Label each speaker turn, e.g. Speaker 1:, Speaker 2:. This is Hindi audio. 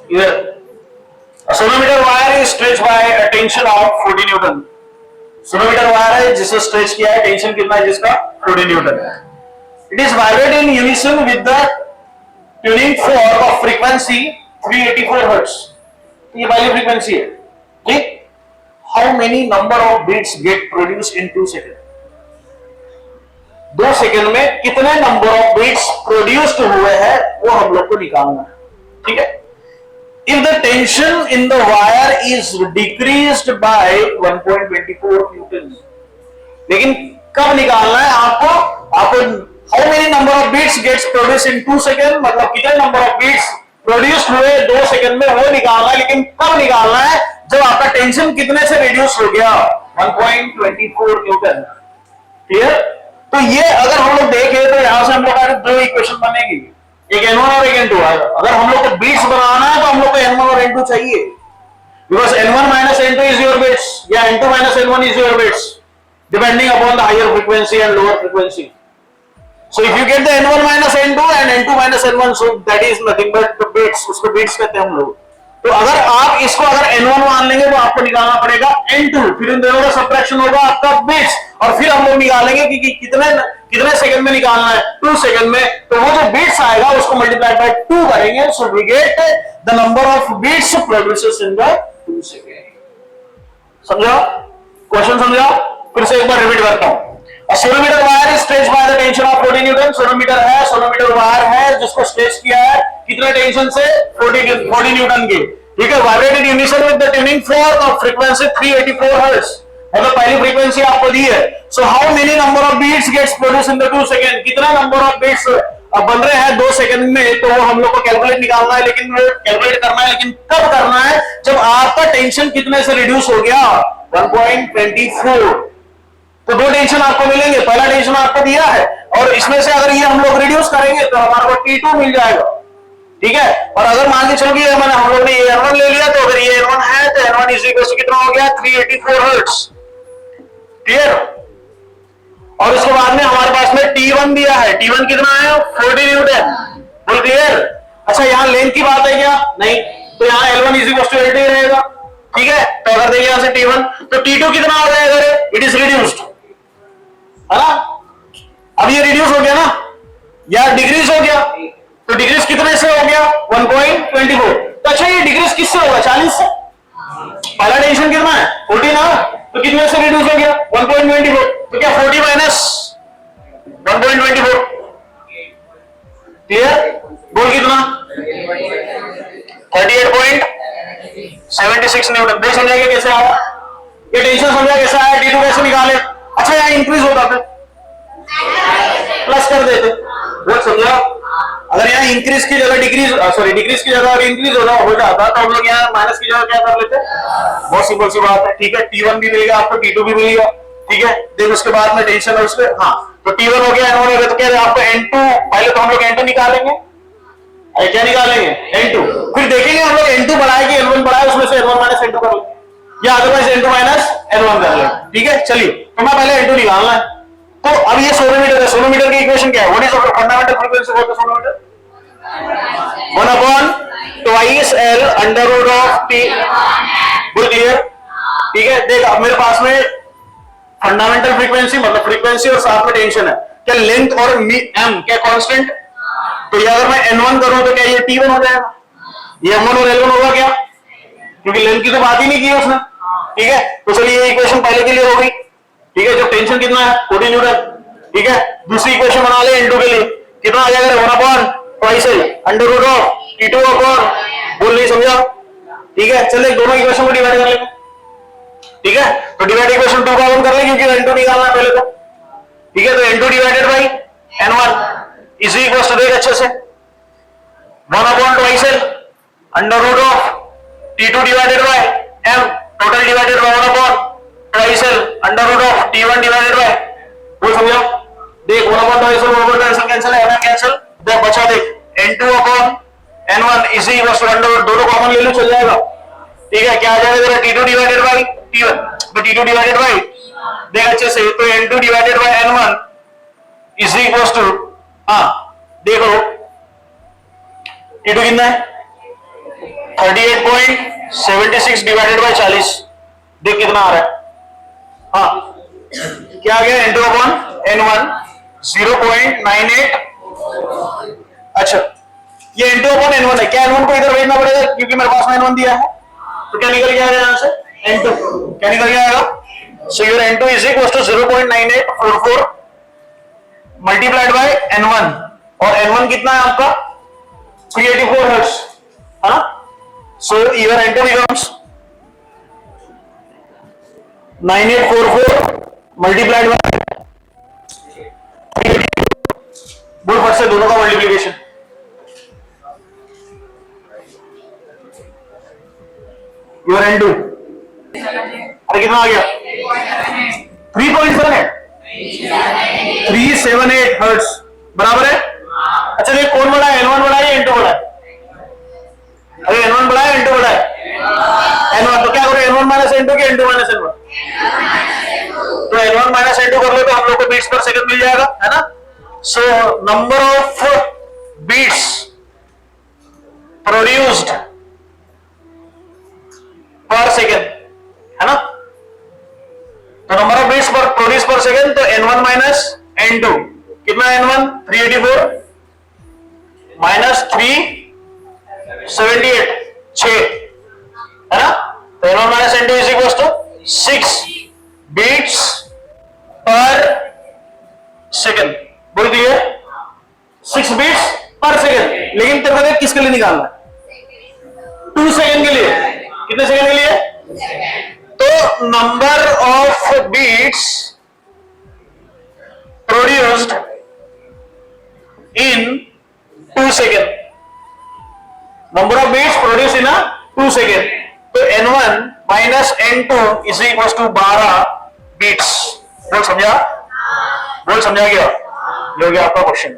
Speaker 1: Here, a sonometer wire is stretched by a tension of 40 Newton. Sonometer wire है जिसे स्ट्रेच किया है, टेंशन कितना है जिसका 40 न्यूटन है. It is vibrated in unison with the tuning fork of frequency 384 Hz. ये वाली फ्रीक्वेंसी है. ठीक. How many number of beats get produced in 2 seconds? 2 second में कितने नंबर ऑफ बीट्स प्रोड्यूस्ड हुए हैं वो हम लोग को निकालना है. ठीक है. If the tension in the wire is decreased by 1.24 Newton, लेकिन कब निकालना है आपको how many number of beats gets produced in 2 seconds, मतलब कितने नंबर ऑफ बीट्स प्रोड्यूस्ड हुए 2 सेकंड में वो निकालना है. लेकिन कब निकालना है? जब आपका टेंशन कितने से रिड्यूस हो गया 1.24 न्यूटन. क्लियर. तो ये अगर हम लोग देखें तो यहां से हम लोग दो इक्वेशन बनेगी, एक N1 और एक N2 आएगा. अगर हम लोग को बीट्स बनाना है तो हम लोग को N1 और N2 चाहिए, because N1 minus N2 is your bits या N2 minus N1 is your bits depending upon the higher frequency and lower frequency. So if you get the N1 minus N2 and N2 minus N1, so that is nothing but the bits. उसको bits कहते हैं हम लोग. तो अगर आप इसको अगर N1 मान लेंगे तो आपको निकालना पड़ेगा N2, फिर इन दोनों का सबट्रैक्शन होगा आपका बिट्स, और फिर हम लोग निकालेंगे कि कितने सेकंड में निकालना है, 2 सेकंड में. तो वो जो बिट्स आएगा उसको मल्टीप्लाई बाय 2 करेंगे, so we get the number of bits produces in the 2 second. समझा? क्वेश्चन समझा? फिर से एक बार रिपीट करता हूं. A sonometer wire is stretched by the tension of 40 Newton. Sonometer है, सोनोमीटर वायर है जिसको स्ट्रेच किया है कितने टेंशन से 40 न्यूटन के. ठीक है. Vibrated unison with the tuning fork of frequency 384 hertz, मतलब पहली फ्रीक्वेंसी आपको दी है. So how many number of beats gets produced in the 2 second, कितना नंबर ऑफ बीट्स बन रहे हैं 2 सेकंड में, तो वो हम लोग को कैलकुलेट निकालना है. लेकिन कैलकुलेट करना है, लेकिन कब करना है? जब आपका टेंशन कितने से रिड्यूस हो गया 1.24. तो 2 टेंशन आपको मिलेंगे. पहला टेंशन आपको दिया है और इसमें से अगर ये हम लोग रिड्यूस करेंगे तो हमारे को T2 मिल जाएगा. ठीक है. और अगर मान के चलो कि हम लोग ने ये N1 ले लिया, तो अगर ये N1 है तो N1 इज इक्वल टू कितना हो गया 384 हर्ट्ज. क्लियर. और इसके बाद में हमारे पास में T1 दिया है. T1 कितना है 40 न्यूटन. बोल क्लियर. अच्छा, यहां लेंथ की बात है क्या? नहीं. तो यहां L1 is equal to L2 रहेगा. ठीक है. तो अगर देखिए यहां से T1, तो T2 कितना हो जाएगा? इट इज रिड्यूस्ड, है ना. अब ये रिड्यूस हो गया ना, या डिक्रीज हो गया. तो डिक्रीज कितने से हो गया 1.24. तो अच्छा, ये डिक्रीज किससे होगा 40 से. पहला टेंशन कितना है 40 ना, तो कितने से रिड्यूस हो गया 1.24. तो क्या 40 माइनस 1.24. क्लियर. बोल कितना 38.76 न्यूटन. देख समझाएगा कैसे आया ये टेंशन, समझा कैसे आया, T2 कैसे निकाले. अच्छा, यहाँ इंक्रीज होता था प्लस कर देते, वो समझा. अगर यहाँ इंक्रीज की जगह डिक्रीज डिक्रीज की जगह इंक्रीज हो जाता तो हम लोग यहाँ माइनस की जगह क्या कर लेते. बहुत सिंपल सी बात है. ठीक है. T1 भी मिलेगा आपको, T2 भी मिलेगा. ठीक है. देख उसके बाद में टेंशन और उसके, हाँ, तो T1 हो गया, N1 हो गया, तो क्या आपको N2, पहले तो हम लोग N2 निकालेंगे. क्या निकालेंगे N2. फिर देखेंगे हम लोग N2 बढ़ाए कि N1 बढ़ाए, उसमें से N1 माइनस N2 कर लेंगे, या अदरवाइज N2 माइनस N1 कर लेंगे. ठीक है. चलिए, तो मैं पहले N2 निकालना है. तो अब ये सोनोमीटर है. सोनोमीटर की इक्वेशन क्या है? What is fundamental frequency of the sonometer? 1/2 L under root of T. बोल क्लियर. ठीक है. देख, अब मेरे पास में फंडामेंटल फ्रीक्वेंसी मतलब फ्रीक्वेंसी और साथ में टेंशन है. क्या लेंथ और m क्या कांस्टेंट? तो ये अगर मैं N1 करूं तो क्या ये T1 हो जाएगा. ये M1 और L1 होगा क्या, क्योंकि लेंथ की तो बात ही नहीं की उसने. ठीक है. तो चलिए ये इक्वेशन पहले के लिए हो गई. ठीक है. जो टेंशन कितना है 40 न्यूटन. ठीक है. दूसरी इक्वेशन बना ले N2 के लिए. कितना आ जाएगा 1/2 L under root of T2 upon. बोल नहीं समझा. ठीक है. चलिए दोनों इक्वेशन को डिवाइड कर लेंगे. ठीक है. तो डिवाइड इक्वेशन 2 का 1 कर लेंगे क्योंकि N2 निकालना है पहले तो. ठीक है. तो N2 divided by N1 is equal to, देख अच्छे से, 1/2 L under root of T2 divided by M total divided by 1/2 L under root of T1 divided by. वो समझो. देख 1/2 L कैंसिल है ना, कैंसिल. देख बचा, देख N2 upon N1 is equal to under root, दोनों कॉमन ले लो चल जाएगा. ठीक है. क्या आ जाएगा तेरा T2 डिवाइडेड बाय T1. तो T2 डिवाइडेड बाय, देख अच्छे से, तो N2 divided by N1 is equal to, हाँ देखो T2 कितना है 38.76 डिवाइडेड बाय 40, देख कितना आ रहा है। हाँ क्या आ गया N2 अपॉन N1 0.98। अच्छा ये N2 अपॉन N1 है, क्या N1 को इधर भेजना पड़ेगा क्योंकि मेरे पास में N1 दिया है, तो क्या निकल गया यहां से N2, क्या निकल गया? So your N2 is equal to 0.9844 multiplied by N1, और N1 कितना है आपका 384 हर्ट्ज है ना। सो your N2 becomes 9844 multiplied by, बोल फट से दोनों का मल्टीप्लीकेशन, योर N2 अरे कितना आ गया 378 हर्ट्ज बराबर है। अच्छा ये कौन बड़ा है, N1 बड़ा है या N2 बड़ा है? अरे N1 बड़ा है N2 बड़ा है? N1, तो क्या करो N1 माइनस N2 की N2 माइनस N1, तो N1 माइनस N2 कर लो तो हम लोग को बीट्स पर सेकंड मिल जाएगा है ना। So number of beats produced per second है ना, तो number of beats per produce per second, तो N1 माइनस N2 कितना N1 384 माइनस 378 6 है ना, तो N1 minus N2 is equal to 6 beats per second, बोल दिए 6 बीट्स पर सेकेंड। लेकिन तेरे को किसके लिए निकालना है 2 सेकेंड के लिए, कितने सेकेंड के लिए, तो number of beats produced in 2 second, number of beats produce in 2 second, तो N1 minus N2 is equal to 12 beats. बोल समझा, बोल समझा गया, ये हो गया आपका क्वेश्चन।